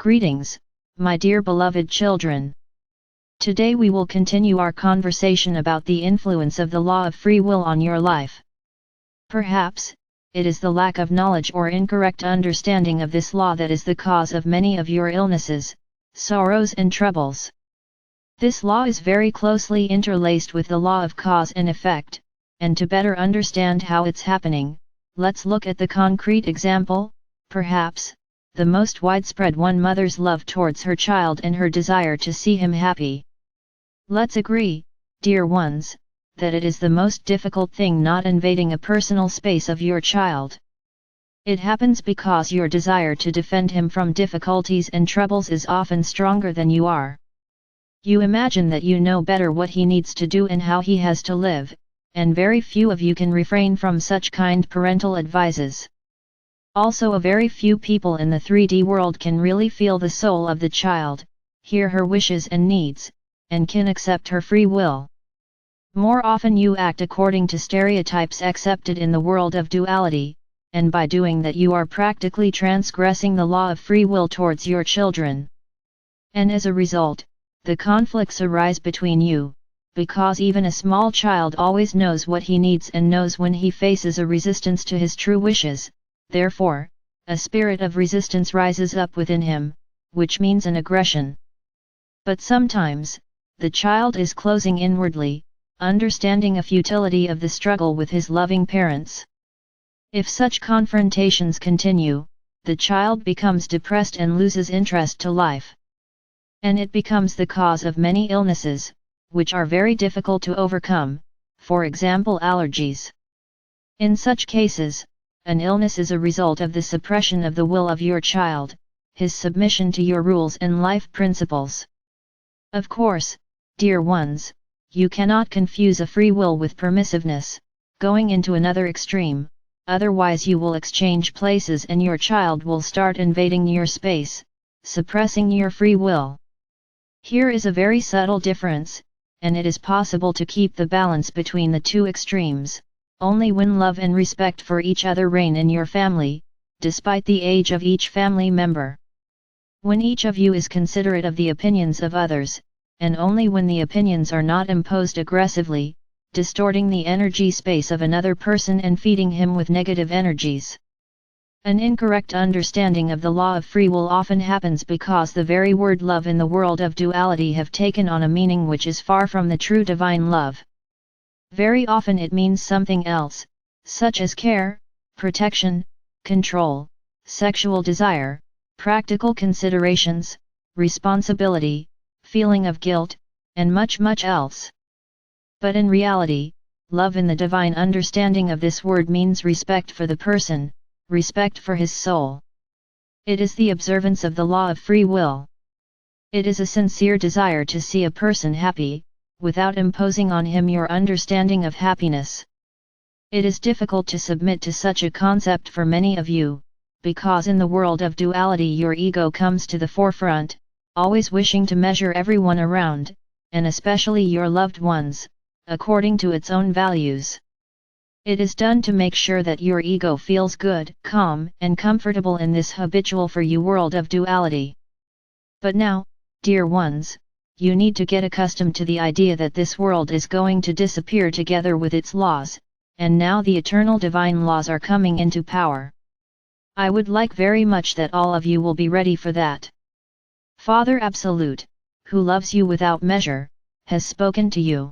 Greetings, my dear beloved children. Today we will continue our conversation about the influence of the law of free will on your life. Perhaps, it is the lack of knowledge or incorrect understanding of this law that is the cause of many of your illnesses, sorrows and troubles. This law is very closely interlaced with the law of cause and effect, and to better understand how it's happening, let's look at the concrete example, perhaps, the most widespread one: mother's love towards her child and her desire to see him happy. Let's agree, dear ones, that it is the most difficult thing not invading a personal space of your child. It happens because your desire to defend him from difficulties and troubles is often stronger than you are. You imagine that you know better what he needs to do and how he has to live, and very few of you can refrain from such kind parental advices. Also, a very few people in the 3D world can really feel the soul of the child, hear her wishes and needs, and can accept her free will. More often you act according to stereotypes accepted in the world of duality, and by doing that you are practically transgressing the law of free will towards your children. And as a result, the conflicts arise between you, because even a small child always knows what he needs and knows when he faces a resistance to his true wishes. Therefore, a spirit of resistance rises up within him, which means an aggression. But sometimes, the child is closing inwardly, understanding a futility of the struggle with his loving parents. If such confrontations continue, the child becomes depressed and loses interest to life. And it becomes the cause of many illnesses, which are very difficult to overcome, for example allergies. In such cases, an illness is a result of the suppression of the will of your child, his submission to your rules and life principles. Of course, dear ones, you cannot confuse a free will with permissiveness, going into another extreme, otherwise you will exchange places and your child will start invading your space, suppressing your free will. Here is a very subtle difference, and it is possible to keep the balance between the two extremes, only when love and respect for each other reign in your family, despite the age of each family member. When each of you is considerate of the opinions of others, and only when the opinions are not imposed aggressively, distorting the energy space of another person and feeding him with negative energies. An incorrect understanding of the law of free will often happens because the very word love in the world of duality have taken on a meaning which is far from the true divine love. Very often it means something else, such as care, protection, control, sexual desire, practical considerations, responsibility, feeling of guilt, and much else. But in reality, love in the divine understanding of this word means respect for the person, respect for his soul. It is the observance of the law of free will. It is a sincere desire to see a person happy, without imposing on him your understanding of happiness. It is difficult to submit to such a concept for many of you, because in the world of duality your ego comes to the forefront, always wishing to measure everyone around, and especially your loved ones, according to its own values. It is done to make sure that your ego feels good, calm, and comfortable in this habitual for you world of duality. But now, dear ones, you need to get accustomed to the idea that this world is going to disappear together with its laws, and now the eternal divine laws are coming into power. I would like very much that all of you will be ready for that. Father Absolute, who loves you without measure, has spoken to you.